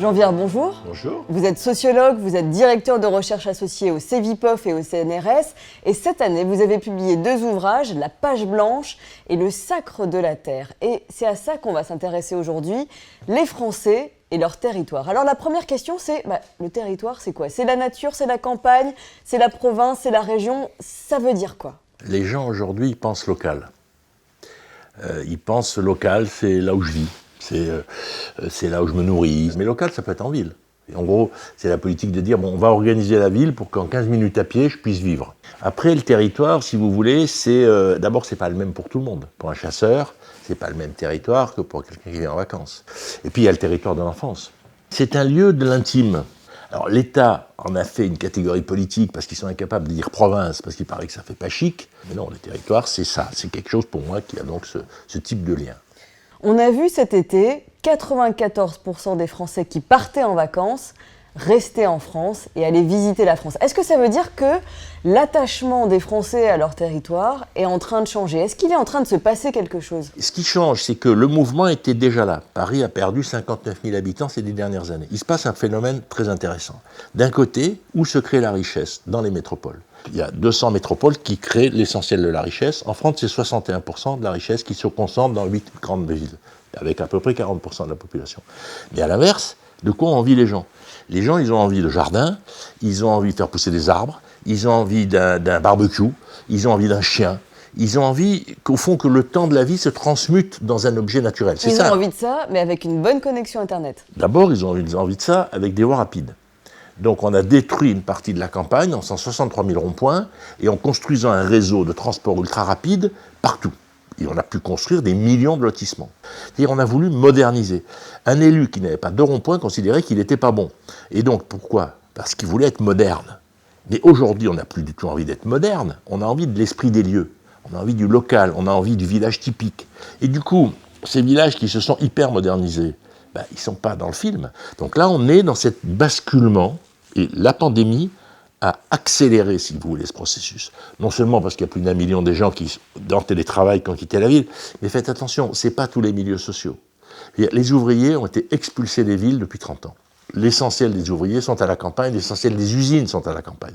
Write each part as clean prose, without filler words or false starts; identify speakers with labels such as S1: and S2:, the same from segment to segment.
S1: Jean Viard, bonjour.
S2: Bonjour.
S1: Vous êtes sociologue, vous êtes directeur de recherche associé au CEVIPOF et au CNRS. Et cette année, vous avez publié 2 ouvrages, La Page Blanche et Le Sacre de la Terre. Et c'est à ça qu'on va s'intéresser aujourd'hui, les Français et leur territoire. Alors la première question, c'est le territoire, c'est quoi? C'est la nature, c'est la campagne, c'est la province, c'est la région. Ça veut dire quoi?
S2: Les gens aujourd'hui, ils pensent local. Ils pensent local, c'est là où je vis. C'est là où je me nourris. Mais local, ça peut être en ville. Et en gros, c'est la politique de dire, on va organiser la ville pour qu'en 15 minutes à pied, je puisse vivre. Après, le territoire, si vous voulez, d'abord, c'est pas le même pour tout le monde. Pour un chasseur, c'est pas le même territoire que pour quelqu'un qui vient en vacances. Et puis, il y a le territoire de l'enfance. C'est un lieu de l'intime. Alors, l'État en a fait une catégorie politique parce qu'ils sont incapables de dire province, parce qu'il paraît que ça fait pas chic. Mais non, le territoire, c'est ça. C'est quelque chose pour moi qui a donc ce type de lien.
S1: On a vu cet été 94% des Français qui partaient en vacances rester en France et aller visiter la France. Est-ce que ça veut dire que l'attachement des Français à leur territoire est en train de changer? Est-ce qu'il est en train de se passer quelque chose?
S2: Ce qui change, c'est que le mouvement était déjà là. Paris a perdu 59 000 habitants ces 10 dernières années. Il se passe un phénomène très intéressant. D'un côté, où se crée la richesse? Dans les métropoles. Il y a 200 métropoles qui créent l'essentiel de la richesse. En France, c'est 61% de la richesse qui se concentre dans 8 grandes villes, avec à peu près 40% de la population. Mais à l'inverse, de quoi ont envie les gens? Les gens, ils ont envie de jardin, ils ont envie de faire pousser des arbres, ils ont envie d'un barbecue, ils ont envie d'un chien, ils ont envie qu'au fond, que le temps de la vie se transmute dans un objet naturel.
S1: Ils ont envie de ça, mais avec une bonne connexion Internet.
S2: D'abord, ils ont envie de ça avec des voies rapides. Donc on a détruit une partie de la campagne en 163 000 ronds-points et en construisant un réseau de transport ultra rapide partout. Et on a pu construire des millions de lotissements. C'est-à-dire on a voulu moderniser. Un élu qui n'avait pas de ronds-points considérait qu'il n'était pas bon. Et donc pourquoi? Parce qu'il voulait être moderne. Mais aujourd'hui, on n'a plus du tout envie d'être moderne. On a envie de l'esprit des lieux. On a envie du local. On a envie du village typique. Et du coup, ces villages qui se sont hyper modernisés, ils ne sont pas dans le film. Donc là, on est dans ce basculement. Et la pandémie a accéléré, si vous voulez, ce processus. Non seulement parce qu'il y a plus d'1 million de gens qui, dans le télétravail, qui ont quitté la ville, mais faites attention, ce n'est pas tous les milieux sociaux. Les ouvriers ont été expulsés des villes depuis 30 ans. L'essentiel des ouvriers sont à la campagne, l'essentiel des usines sont à la campagne.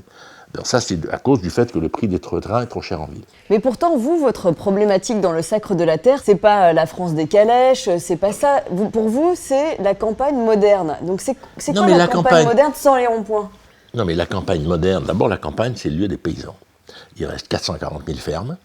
S2: Alors ça, c'est à cause du fait que le prix des trains est trop cher en ville.
S1: Mais pourtant, vous, votre problématique dans Le Sacre de la Terre, c'est pas la France des calèches, c'est pas ça. Pour vous, c'est la campagne moderne. Donc c'est quoi la campagne moderne sans les ronds-points?
S2: Non, mais la campagne moderne, d'abord, la campagne, c'est le lieu des paysans. Il reste 440 000 fermes,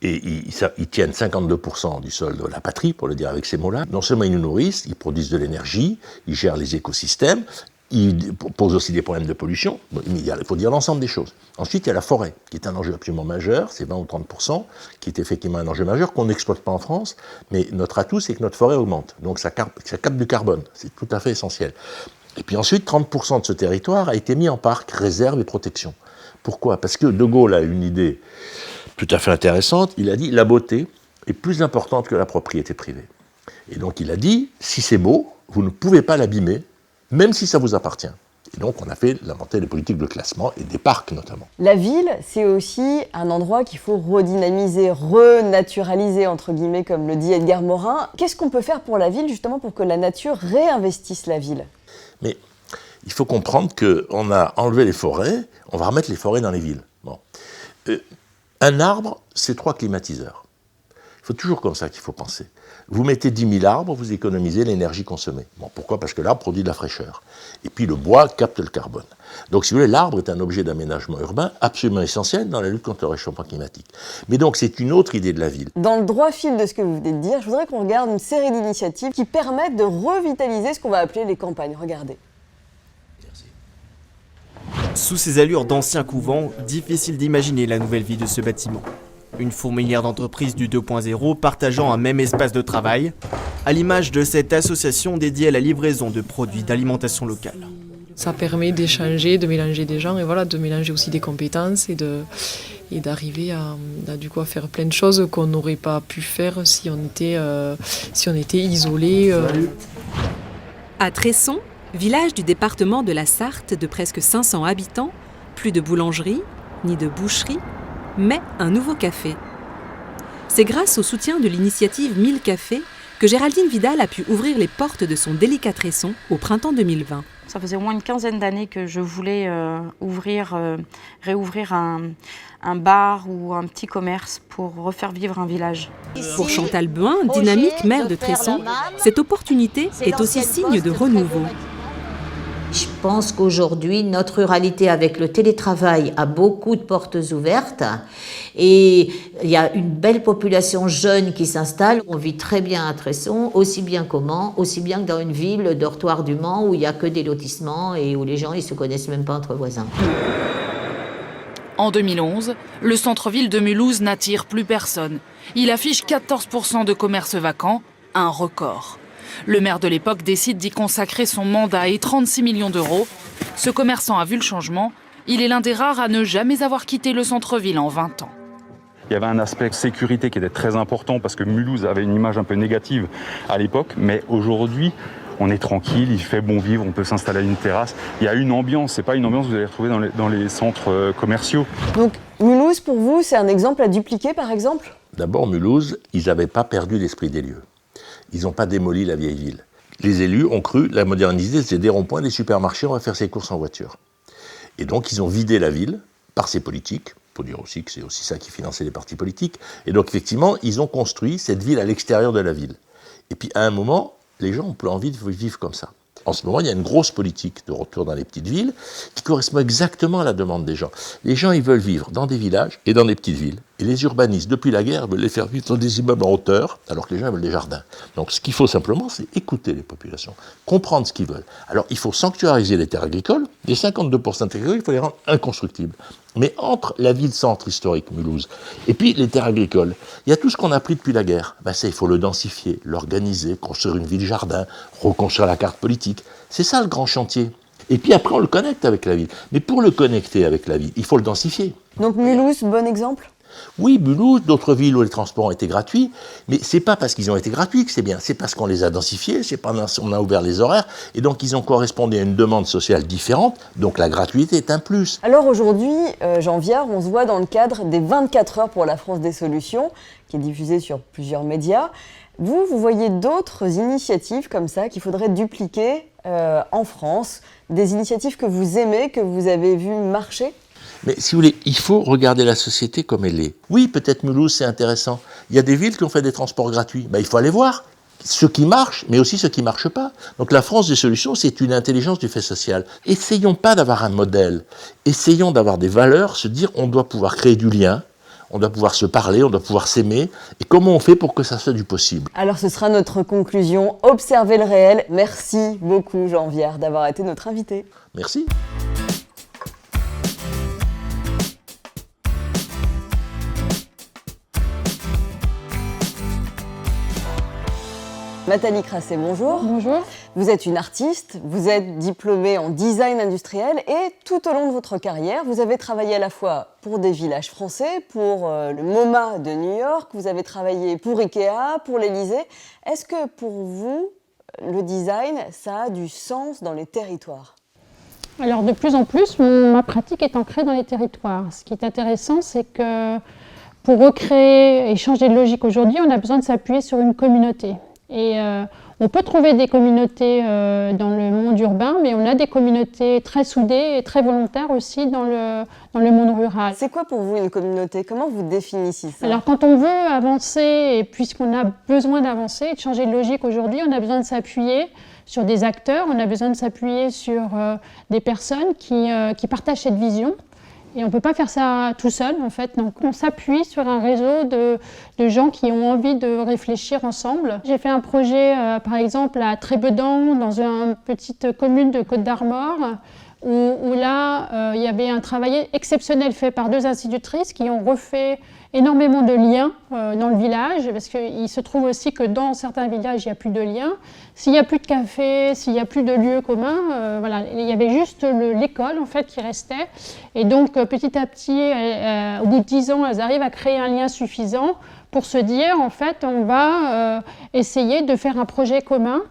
S2: et ils tiennent 52% du sol de la patrie, pour le dire avec ces mots-là. Non seulement ils nous nourrissent, ils produisent de l'énergie, ils gèrent les écosystèmes, ils posent aussi des problèmes de pollution, mais il faut dire l'ensemble des choses. Ensuite, il y a la forêt, qui est un enjeu absolument majeur, c'est 20 ou 30%, qui est effectivement un enjeu majeur qu'on n'exploite pas en France, mais notre atout, c'est que notre forêt augmente. Donc ça capte du carbone, c'est tout à fait essentiel. Et puis ensuite, 30% de ce territoire a été mis en parc, réserve et protection. Pourquoi? Parce que De Gaulle a une idée tout à fait intéressante, il a dit la beauté est plus importante que la propriété privée. Et donc il a dit, si c'est beau, vous ne pouvez pas l'abîmer, même si ça vous appartient. Et donc on a inventé des politiques de classement et des parcs notamment.
S1: La ville, c'est aussi un endroit qu'il faut redynamiser, renaturaliser entre guillemets, comme le dit Edgar Morin. Qu'est-ce qu'on peut faire pour la ville justement pour que la nature réinvestisse la ville?
S2: Mais il faut comprendre qu'on a enlevé les forêts, on va remettre les forêts dans les villes. Bon. Un arbre, c'est 3 climatiseurs. C'est toujours comme ça qu'il faut penser. Vous mettez 10 000 arbres, vous économisez l'énergie consommée. Bon, pourquoi? Parce que l'arbre produit de la fraîcheur. Et puis le bois capte le carbone. Donc si vous voulez, l'arbre est un objet d'aménagement urbain absolument essentiel dans la lutte contre le réchauffement climatique. Mais donc c'est une autre idée de la ville.
S1: Dans le droit fil de ce que vous venez de dire, je voudrais qu'on regarde une série d'initiatives qui permettent de revitaliser ce qu'on va appeler les campagnes. Regardez.
S3: Sous ces allures d'anciens couvents, difficile d'imaginer la nouvelle vie de ce bâtiment. Une fourmilière d'entreprises du 2.0 partageant un même espace de travail, à l'image de cette association dédiée à la livraison de produits d'alimentation locale.
S4: Ça permet d'échanger, de mélanger des gens et voilà, de mélanger aussi des compétences et d'arriver à faire plein de choses qu'on n'aurait pas pu faire si on était isolés.
S5: À Tresson, village du département de la Sarthe de presque 500 habitants, plus de boulangerie, ni de boucherie, mais un nouveau café. C'est grâce au soutien de l'initiative 1000 cafés que Géraldine Vidal a pu ouvrir les portes de son délicatesson au printemps 2020.
S6: Ça faisait au moins une quinzaine d'années que je voulais réouvrir un bar ou un petit commerce pour refaire vivre un village.
S5: Pour Chantal Buin, dynamique maire de Tresson, cette opportunité est aussi signe de renouveau.
S7: Je pense qu'aujourd'hui, notre ruralité avec le télétravail a beaucoup de portes ouvertes et il y a une belle population jeune qui s'installe. On vit très bien à Tresson, aussi bien que dans une ville, le dortoir du Mans, où il n'y a que des lotissements et où les gens ne se connaissent même pas entre voisins.
S8: En 2011, le centre-ville de Mulhouse n'attire plus personne. Il affiche 14% de commerces vacants, un record. Le maire de l'époque décide d'y consacrer son mandat et 36 millions d'euros. Ce commerçant a vu le changement. Il est l'un des rares à ne jamais avoir quitté le centre-ville en 20 ans.
S9: Il y avait un aspect sécurité qui était très important parce que Mulhouse avait une image un peu négative à l'époque. Mais aujourd'hui, on est tranquille, il fait bon vivre, on peut s'installer à une terrasse. Il y a une ambiance, c'est pas une ambiance que vous allez retrouver dans les centres commerciaux.
S1: Donc Mulhouse, pour vous, c'est un exemple à dupliquer, par exemple ?
S2: D'abord, Mulhouse, ils n'avaient pas perdu l'esprit des lieux. Ils n'ont pas démoli la vieille ville. Les élus ont cru la moderniser, c'est des ronds-points, des supermarchés, on va faire ses courses en voiture. Et donc, ils ont vidé la ville par ces politiques. Il faut dire aussi que c'est aussi ça qui finançait les partis politiques. Et donc, effectivement, ils ont construit cette ville à l'extérieur de la ville. Et puis, à un moment, les gens ont plus envie de vivre comme ça. En ce moment, il y a une grosse politique de retour dans les petites villes qui correspond exactement à la demande des gens. Les gens, ils veulent vivre dans des villages et dans des petites villes. Et les urbanistes, depuis la guerre, veulent les faire vivre dans des immeubles en hauteur, alors que les gens veulent des jardins. Donc ce qu'il faut simplement, c'est écouter les populations, comprendre ce qu'ils veulent. Alors il faut sanctuariser les terres agricoles. Les 52% de terres agricoles, il faut les rendre inconstructibles. Mais entre la ville-centre historique, Mulhouse, et puis les terres agricoles, il y a tout ce qu'on a appris depuis la guerre. Ça, il faut le densifier, l'organiser, construire une ville-jardin, reconstruire la carte politique. C'est ça le grand chantier. Et puis après, on le connecte avec la ville. Mais pour le connecter avec la ville, il faut le densifier.
S1: Donc Mulhouse, bon exemple ?
S2: Oui, Mulhouse, d'autres villes où les transports ont été gratuits, mais c'est pas parce qu'ils ont été gratuits que c'est bien, c'est parce qu'on les a densifiés, c'est parce qu'on a ouvert les horaires, et donc ils ont correspondu à une demande sociale différente, donc la gratuité est un plus.
S1: Alors aujourd'hui, Jean Viard, on se voit dans le cadre des 24 heures pour la France des solutions, qui est diffusée sur plusieurs médias. Vous voyez d'autres initiatives comme ça qu'il faudrait dupliquer en France, des initiatives que vous aimez, que vous avez vues marcher ?
S2: Mais si vous voulez, il faut regarder la société comme elle est. Oui, peut-être Mulhouse, c'est intéressant. Il y a des villes qui ont fait des transports gratuits. Il faut aller voir ce qui marche, mais aussi ce qui ne marche pas. Donc la France des solutions, c'est une intelligence du fait social. Essayons pas d'avoir un modèle. Essayons d'avoir des valeurs, se dire on doit pouvoir créer du lien, on doit pouvoir se parler, on doit pouvoir s'aimer. Et comment on fait pour que ça soit du possible ?
S1: Alors ce sera notre conclusion, observer le réel. Merci beaucoup Jean Viard d'avoir été notre invité.
S2: Merci.
S1: Nathalie Crasset, bonjour.
S10: Bonjour.
S1: Vous êtes une artiste, vous êtes diplômée en design industriel et tout au long de votre carrière, vous avez travaillé à la fois pour des villages français, pour le MoMA de New York, vous avez travaillé pour Ikea, pour l'Élysée. Est-ce que pour vous, le design, ça a du sens dans les territoires ?
S10: Alors de plus en plus, ma pratique est ancrée dans les territoires. Ce qui est intéressant, c'est que pour recréer et changer de logique aujourd'hui, on a besoin de s'appuyer sur une communauté. Et on peut trouver des communautés dans le monde urbain, mais on a des communautés très soudées et très volontaires aussi dans le monde rural.
S1: C'est quoi pour vous une communauté ? Comment vous définissez ça ?
S10: Alors quand on veut avancer, et puisqu'on a besoin d'avancer et de changer de logique aujourd'hui, on a besoin de s'appuyer sur des acteurs, on a besoin de s'appuyer sur des personnes qui partagent cette vision. Et on ne peut pas faire ça tout seul, en fait. Donc, on s'appuie sur un réseau de gens qui ont envie de réfléchir ensemble. J'ai fait un projet, par exemple, à Trébedan, dans une petite commune de Côte-d'Armor, où là, il y avait un travail exceptionnel fait par 2 institutrices qui ont refait énormément de liens dans le village, parce qu'il se trouve aussi que dans certains villages, il n'y a plus de liens. S'il n'y a plus de café, s'il n'y a plus de lieux communs, voilà, il y avait juste l'école en fait qui restait. Et donc petit à petit, au bout de 10 ans, elles arrivent à créer un lien suffisant pour se dire en fait, on va essayer de faire un projet commun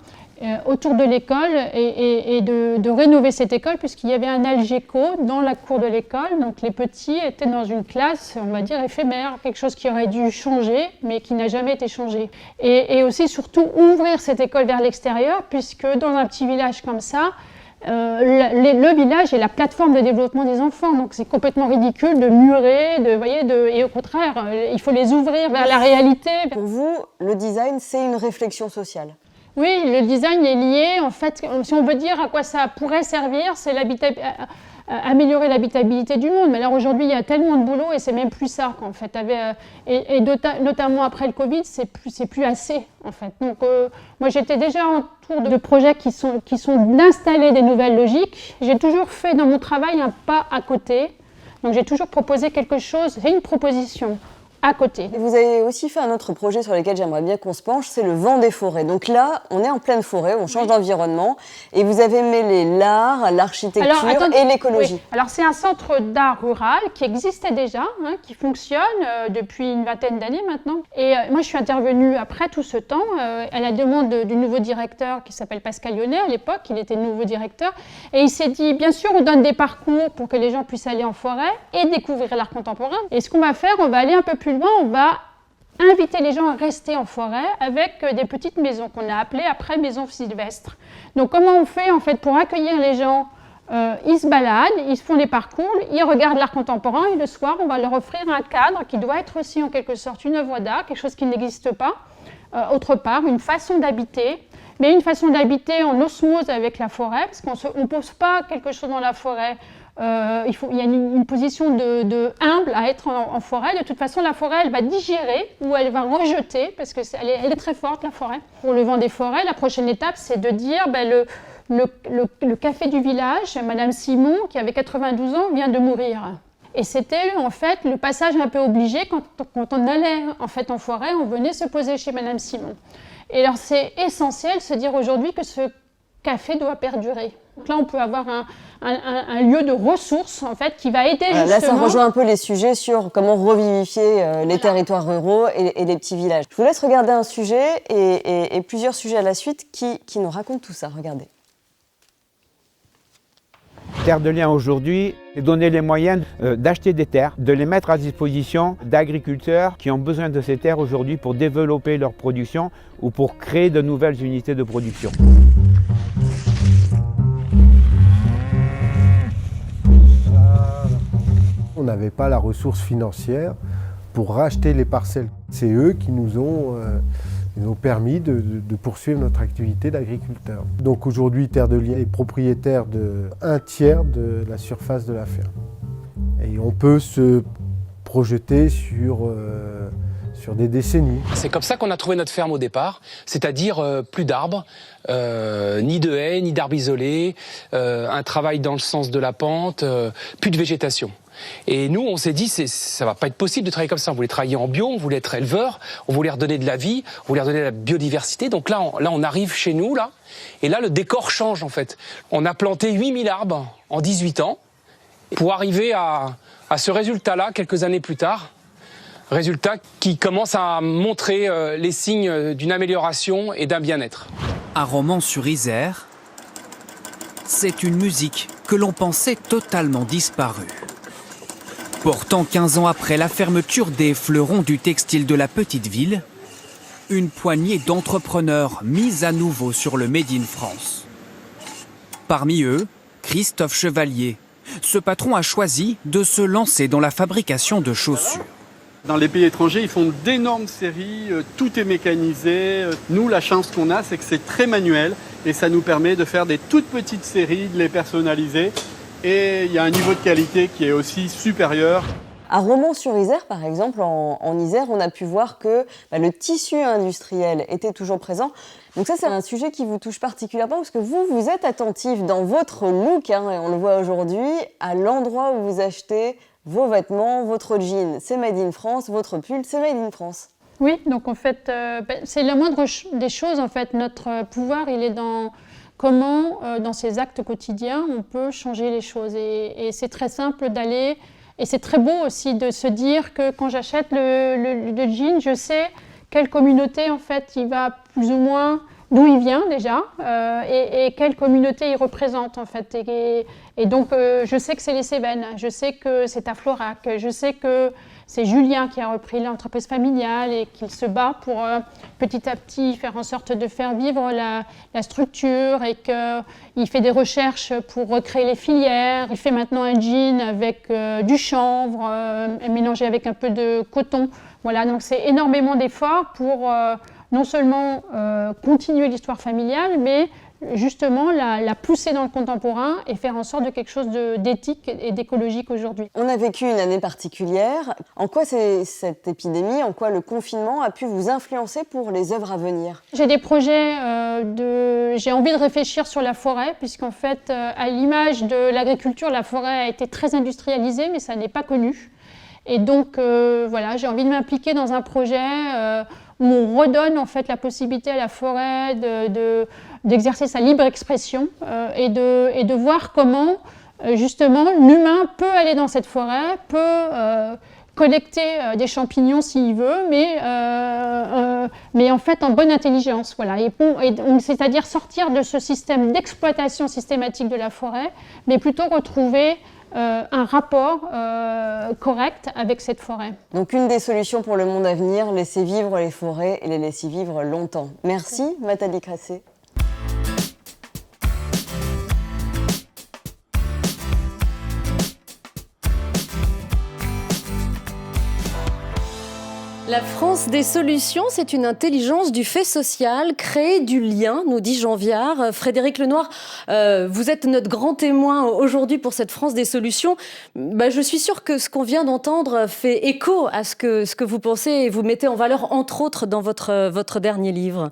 S10: autour de l'école et de rénover cette école, puisqu'il y avait un algéco dans la cour de l'école. Donc les petits étaient dans une classe, on va dire, éphémère, quelque chose qui aurait dû changer, mais qui n'a jamais été changé. Et aussi, surtout, ouvrir cette école vers l'extérieur, puisque dans un petit village comme ça, le village est la plateforme de développement des enfants, donc c'est complètement ridicule de murer, et au contraire, il faut les ouvrir vers la réalité.
S1: Pour vous, le design, c'est une réflexion sociale?
S10: Oui, le design est lié, en fait, si on veut dire à quoi ça pourrait servir, c'est améliorer l'habitabilité du monde. Mais alors aujourd'hui, il y a tellement de boulot et c'est même plus ça, en fait. Notamment après le Covid, c'est plus assez, en fait. Donc moi, j'étais déjà autour de projets qui sont d'installer des nouvelles logiques. J'ai toujours fait dans mon travail un pas à côté. Donc j'ai toujours proposé quelque chose, c'est une proposition à côté.
S1: Et vous avez aussi fait un autre projet sur lequel j'aimerais bien qu'on se penche, c'est le vent des forêts. Donc là, on est en pleine forêt, on change d'environnement, et vous avez mêlé l'art, l'architecture et l'écologie.
S10: Oui. Alors c'est un centre d'art rural qui existait déjà, qui fonctionne depuis une vingtaine d'années maintenant. Et moi, je suis intervenue après tout ce temps, à la demande du nouveau directeur qui s'appelle Pascal Lyonnais. À l'époque, il était nouveau directeur. Et il s'est dit, bien sûr, on donne des parcours pour que les gens puissent aller en forêt et découvrir l'art contemporain. Et ce qu'on va faire, on va aller un peu plus loin, on va inviter les gens à rester en forêt avec des petites maisons qu'on a appelées après maisons sylvestres. Donc comment on fait en fait pour accueillir les gens? Ils se baladent, ils font des parcours, ils regardent l'art contemporain et le soir on va leur offrir un cadre qui doit être aussi en quelque sorte une œuvre d'art, quelque chose qui n'existe pas autre part, une façon d'habiter, mais une façon d'habiter en osmose avec la forêt, parce qu'on ne pose pas quelque chose dans la forêt. Il y a une position de humble à être en forêt. De toute façon, la forêt, elle va digérer ou elle va rejeter, parce qu'elle est très forte, la forêt. Pour le vent des forêts, la prochaine étape, c'est de dire le café du village, Madame Simon, qui avait 92 ans, vient de mourir. Et c'était en fait le passage un peu obligé quand on allait en fait en forêt, on venait se poser chez Madame Simon. Et alors c'est essentiel de se dire aujourd'hui que ce café doit perdurer. Donc là, on peut avoir un lieu de ressources en fait qui va aider justement.
S1: Là, ça rejoint un peu les sujets sur comment revivifier les territoires ruraux et les petits villages. Je vous laisse regarder un sujet et plusieurs sujets à la suite qui nous racontent tout ça. Regardez.
S11: Terre de Liens aujourd'hui, c'est donner les moyens d'acheter des terres, de les mettre à disposition d'agriculteurs qui ont besoin de ces terres aujourd'hui pour développer leur production ou pour créer de nouvelles unités de production.
S12: On n'avait pas la ressource financière pour racheter les parcelles. C'est eux qui nous ont permis de poursuivre notre activité d'agriculteur. Donc aujourd'hui, Terre de Liens est propriétaire de 1/3 de la surface de la ferme. Et on peut se projeter sur des décennies.
S13: C'est comme ça qu'on a trouvé notre ferme au départ, c'est-à-dire plus d'arbres, ni de haies, ni d'arbres isolés, un travail dans le sens de la pente, plus de végétation. Et nous, on s'est dit, ça va pas être possible de travailler comme ça. On voulait travailler en bio, on voulait être éleveur, on voulait redonner de la vie, on voulait redonner de la biodiversité. Donc là, on arrive chez nous, là, et là, le décor change, en fait. On a planté 8000 arbres en 18 ans pour arriver à ce résultat-là quelques années plus tard. Résultat qui commence à montrer les signes d'une amélioration et d'un bien-être.
S14: À Romans-sur-Isère, c'est une musique que l'on pensait totalement disparue. Pourtant, 15 ans après la fermeture des fleurons du textile de la petite ville, une poignée d'entrepreneurs mis à nouveau sur le Made in France. Parmi eux, Christophe Chevalier. Ce patron a choisi de se lancer dans la fabrication de chaussures.
S15: Dans les pays étrangers, ils font d'énormes séries, tout est mécanisé. Nous, la chance qu'on a, c'est que c'est très manuel et ça nous permet de faire des toutes petites séries, de les personnaliser. Et il y a un niveau de qualité qui est aussi supérieur.
S1: À Romans-sur-Isère, par exemple, en Isère, on a pu voir que le tissu industriel était toujours présent. Donc ça, c'est un sujet qui vous touche particulièrement parce que vous êtes attentif dans votre look, et on le voit aujourd'hui, à l'endroit où vous achetez vos vêtements, votre jean, c'est Made in France, votre pull, c'est Made in France.
S10: Oui, donc en fait, c'est la moindre des choses. En fait, notre pouvoir, il est dans comment, dans ces actes quotidiens, on peut changer les choses. Et c'est très simple d'aller, et c'est très beau aussi de se dire que quand j'achète le jean, je sais quelle communauté, en fait, il va plus ou moins d'où il vient déjà et quelle communauté il représente en fait. Et donc je sais que c'est les Cévennes, je sais que c'est à Florac, je sais que c'est Julien qui a repris l'entreprise familiale et qu'il se bat pour petit à petit faire en sorte de faire vivre la structure et qu'il fait des recherches pour recréer les filières. Il fait maintenant un gin avec du chanvre mélangé avec un peu de coton. Voilà, donc c'est énormément d'efforts pour non seulement continuer l'histoire familiale, mais justement la pousser dans le contemporain et faire en sorte de quelque chose d'éthique et d'écologique aujourd'hui.
S1: On a vécu une année particulière. En quoi cette épidémie, en quoi le confinement a pu vous influencer pour les œuvres à venir?
S10: J'ai des projets j'ai envie de réfléchir sur la forêt, puisqu'en fait, à l'image de l'agriculture, la forêt a été très industrialisée, mais ça n'est pas connu. Et donc, voilà, j'ai envie de m'impliquer dans un projet où on redonne en fait la possibilité à la forêt d'exercer sa libre expression et de voir comment justement l'humain peut aller dans cette forêt, peut collecter des champignons s'il veut, mais en fait en bonne intelligence. Voilà. C'est-à-dire sortir de ce système d'exploitation systématique de la forêt, mais plutôt retrouver un rapport correct avec cette forêt.
S1: Donc une des solutions pour le monde à venir, laisser vivre les forêts et les laisser vivre longtemps. Merci Nathalie Crassé.
S16: La France des solutions, c'est une intelligence du fait social, créer du lien, nous dit Jean Viard. Frédéric Lenoir, vous êtes notre grand témoin aujourd'hui pour cette France des solutions. Je suis sûre que ce qu'on vient d'entendre fait écho à ce que vous pensez et vous mettez en valeur, entre autres, dans votre dernier livre.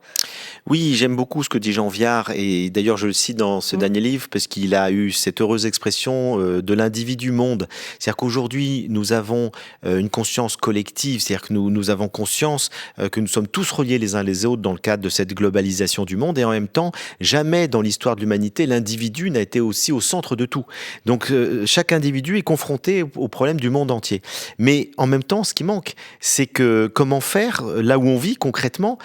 S17: Oui, j'aime beaucoup ce que dit Jean Viard et d'ailleurs je le cite dans ce dernier livre parce qu'il a eu cette heureuse expression de l'individu monde. C'est-à-dire qu'aujourd'hui, nous avons une conscience collective, c'est-à-dire que nous avons conscience que nous sommes tous reliés les uns les autres dans le cadre de cette globalisation du monde et en même temps, jamais dans l'histoire de l'humanité, l'individu n'a été aussi au centre de tout. Donc chaque individu est confronté au problème du monde entier. Mais en même temps, ce qui manque, c'est que comment faire là où on vit concrètement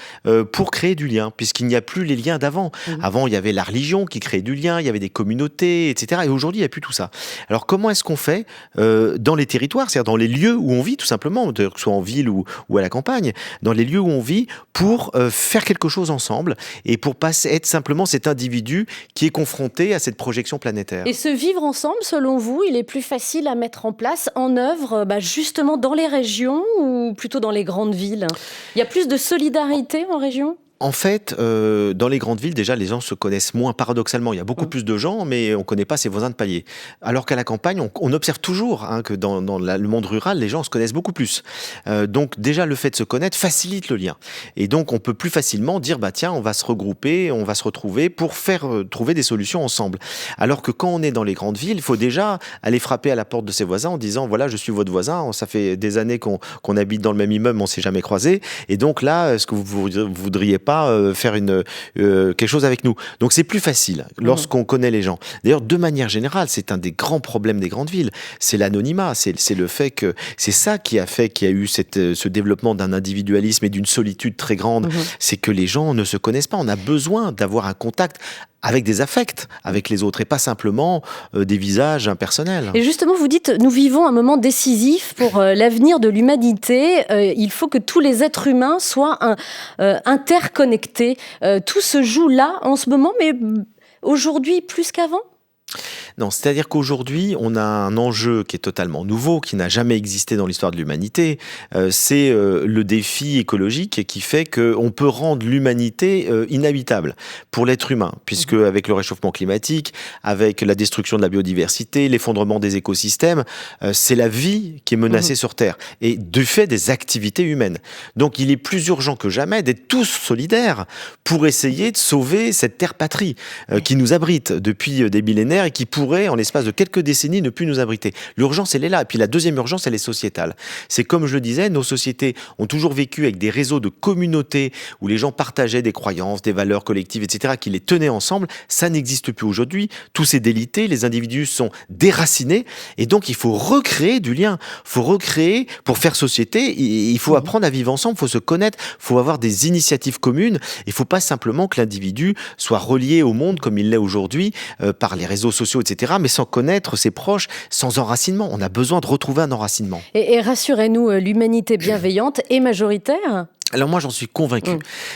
S17: pour créer du lien, puisqu'il n'y a plus les liens d'avant. Avant, il y avait la religion qui créait du lien, il y avait des communautés, etc. Et aujourd'hui, il n'y a plus tout ça. Alors comment est-ce qu'on fait dans les territoires, c'est-à-dire dans les lieux où on vit tout simplement, que ce soit en ville ou à la campagne, dans les lieux où on vit, pour faire quelque chose ensemble et pour pas être simplement cet individu qui est confronté à cette projection planétaire.
S16: Et ce vivre ensemble, selon vous, il est plus facile à mettre en place, en œuvre, justement dans les régions ou plutôt dans les grandes villes? Il y a plus de solidarité en région ?
S17: En fait, dans les grandes villes, déjà, les gens se connaissent moins, paradoxalement. Il y a beaucoup plus de gens, mais on ne connaît pas ses voisins de palier. Alors qu'à la campagne, on observe toujours que dans le monde rural, les gens se connaissent beaucoup plus. Donc déjà, le fait de se connaître facilite le lien. Et donc, on peut plus facilement dire, tiens, on va se regrouper, on va se retrouver pour faire trouver des solutions ensemble. Alors que quand on est dans les grandes villes, il faut déjà aller frapper à la porte de ses voisins en disant, voilà, je suis votre voisin, ça fait des années qu'on habite dans le même immeuble, on ne s'est jamais croisés. Et donc là, est-ce que vous voudriez pas faire quelque chose avec nous? Donc c'est plus facile lorsqu'on connaît les gens. D'ailleurs, de manière générale, c'est un des grands problèmes des grandes villes. C'est l'anonymat, c'est le fait que c'est ça qui a fait qu'il y a eu ce développement d'un individualisme et d'une solitude très grande. C'est que les gens ne se connaissent pas. On a besoin d'avoir un contact avec des affects avec les autres et pas simplement des visages impersonnels.
S16: Et justement, vous dites, nous vivons un moment décisif pour l'avenir de l'humanité. Il faut que tous les êtres humains soient interconnectés. Tout se joue là, en ce moment, mais aujourd'hui plus qu'avant ?
S17: Non, c'est-à-dire qu'aujourd'hui, on a un enjeu qui est totalement nouveau, qui n'a jamais existé dans l'histoire de l'humanité. C'est le défi écologique qui fait qu'on peut rendre l'humanité inhabitable pour l'être humain, puisque avec le réchauffement climatique, avec la destruction de la biodiversité, l'effondrement des écosystèmes, c'est la vie qui est menacée sur Terre, et du fait des activités humaines. Donc il est plus urgent que jamais d'être tous solidaires pour essayer de sauver cette terre patrie qui nous abrite depuis des millénaires éphémère et qui pourrait, en l'espace de quelques décennies, ne plus nous abriter. L'urgence, elle est là. Et puis la deuxième urgence, elle est sociétale. C'est comme je le disais, nos sociétés ont toujours vécu avec des réseaux de communautés où les gens partageaient des croyances, des valeurs collectives, etc., qui les tenaient ensemble. Ça n'existe plus aujourd'hui. Tout s'est délité, les individus sont déracinés et donc il faut recréer du lien. Il faut recréer, pour faire société, il faut apprendre à vivre ensemble, il faut se connaître, il faut avoir des initiatives communes. Il ne faut pas simplement que l'individu soit relié au monde comme il l'est aujourd'hui par les réseaux sociaux, etc., mais sans connaître ses proches, sans enracinement. On a besoin de retrouver un enracinement.
S16: Et rassurez-nous, l'humanité bienveillante est majoritaire ?
S17: Alors moi, j'en suis convaincu.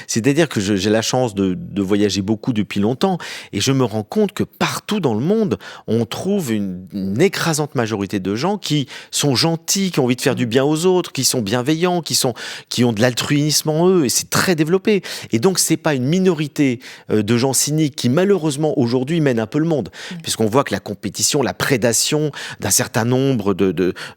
S17: C'est-à-dire que j'ai la chance de voyager beaucoup depuis longtemps et je me rends compte que partout dans le monde, on trouve une écrasante majorité de gens qui sont gentils, qui ont envie de faire du bien aux autres, qui sont bienveillants, qui ont de l'altruisme en eux et c'est très développé. Et donc, c'est pas une minorité de gens cyniques qui, malheureusement, aujourd'hui, mènent un peu le monde. Puisqu'on voit que la compétition, la prédation d'un certain nombre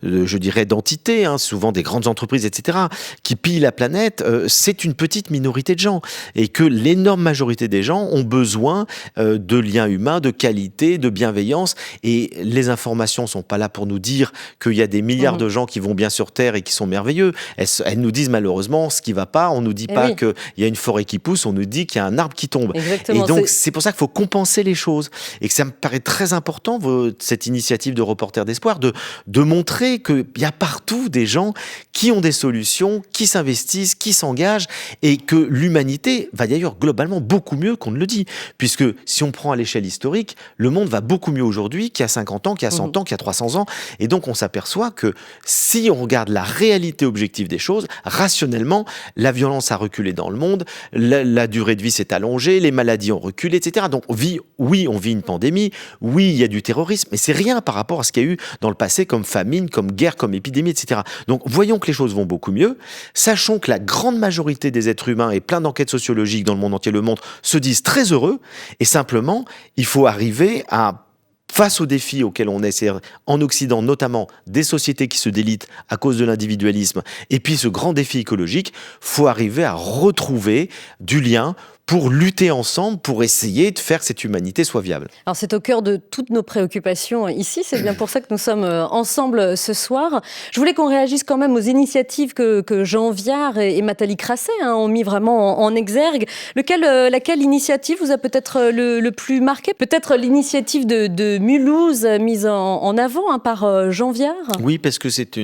S17: je dirais, d'entités, souvent des grandes entreprises, etc., qui pillent la planète, c'est une petite minorité de gens et que l'énorme majorité des gens ont besoin de liens humains, de qualité, de bienveillance et les informations sont pas là pour nous dire qu'il y a des milliards de gens qui vont bien sur Terre et qui sont merveilleux. Elles nous disent malheureusement ce qui va pas. On nous dit pas qu'il y a une forêt qui pousse, on nous dit qu'il y a un arbre qui tombe.
S16: Exactement,
S17: et donc c'est pour ça qu'il faut compenser les choses et que ça me paraît très important cette initiative de Reporters d'Espoir de montrer qu'il y a partout des gens qui ont des solutions, qui s'investissent, qui s'engagent et que l'humanité va d'ailleurs globalement beaucoup mieux qu'on ne le dit. Puisque si on prend à l'échelle historique, le monde va beaucoup mieux aujourd'hui qu'il y a 50 ans, qu'il y a 100 ans, qu'il y a 300 ans. Et donc on s'aperçoit que si on regarde la réalité objective des choses, rationnellement, la violence a reculé dans le monde, la durée de vie s'est allongée, les maladies ont reculé, etc. Donc on vit une pandémie, oui, il y a du terrorisme, mais c'est rien par rapport à ce qu'il y a eu dans le passé comme famine, comme guerre, comme épidémie, etc. Donc voyons que les choses vont beaucoup mieux. Sachons que la grande majorité des êtres humains et plein d'enquêtes sociologiques dans le monde entier le montrent, se disent très heureux et simplement, il faut arriver à face aux défis auxquels on est, c'est en Occident notamment des sociétés qui se délitent à cause de l'individualisme et puis ce grand défi écologique, faut arriver à retrouver du lien pour lutter ensemble, pour essayer de faire que cette humanité soit viable.
S16: Alors c'est au cœur de toutes nos préoccupations ici, c'est bien pour ça que nous sommes ensemble ce soir. Je voulais qu'on réagisse quand même aux initiatives que Jean Viard et Nathalie Crasset ont mis vraiment en exergue. Laquelle initiative vous a peut-être le plus marqué ? Peut-être l'initiative de Mulhouse mise en avant par Jean Viard ?
S17: Oui, parce que c'est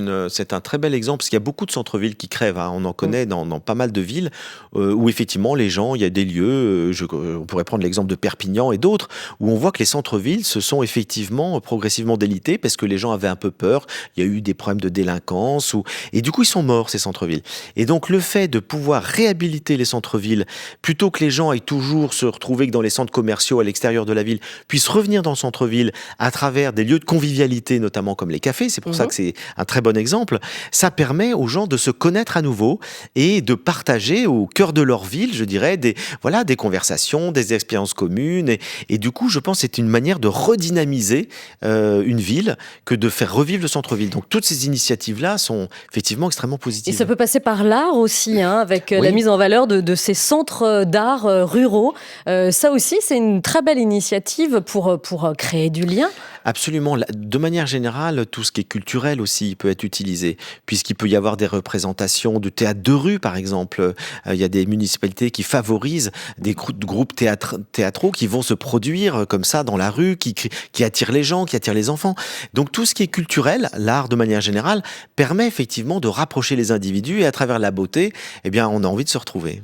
S17: un très bel exemple, parce qu'il y a beaucoup de centres-villes qui crèvent. On en connaît dans pas mal de villes où effectivement les gens, il y a des lieux, on pourrait prendre l'exemple de Perpignan et d'autres, où on voit que les centres-villes se sont effectivement progressivement délités parce que les gens avaient un peu peur, il y a eu des problèmes de délinquance, et du coup ils sont morts ces centres-villes. Et donc le fait de pouvoir réhabiliter les centres-villes, plutôt que les gens aillent toujours se retrouver que dans les centres commerciaux à l'extérieur de la ville, puissent revenir dans le centre-ville à travers des lieux de convivialité, notamment comme les cafés, c'est pour ça que c'est un très bon exemple, ça permet aux gens de se connaître à nouveau et de partager au cœur de leur ville, je dirais, des conversations, des expériences communes. Et du coup, je pense que c'est une manière de redynamiser une ville que de faire revivre le centre-ville. Donc, toutes ces initiatives-là sont effectivement extrêmement positives.
S16: Et ça peut passer par l'art aussi, avec la mise en valeur de ces centres d'art ruraux. Ça aussi, c'est une très belle initiative pour créer du lien.
S17: Absolument. De manière générale, tout ce qui est culturel aussi peut être utilisé, puisqu'il peut y avoir des représentations de théâtre de rue, par exemple. Il y a des municipalités qui favorisent des groupes théâtraux qui vont se produire comme ça dans la rue, qui attirent les gens, qui attirent les enfants. Donc tout ce qui est culturel, l'art de manière générale, permet effectivement de rapprocher les individus et à travers la beauté, on a envie de se retrouver.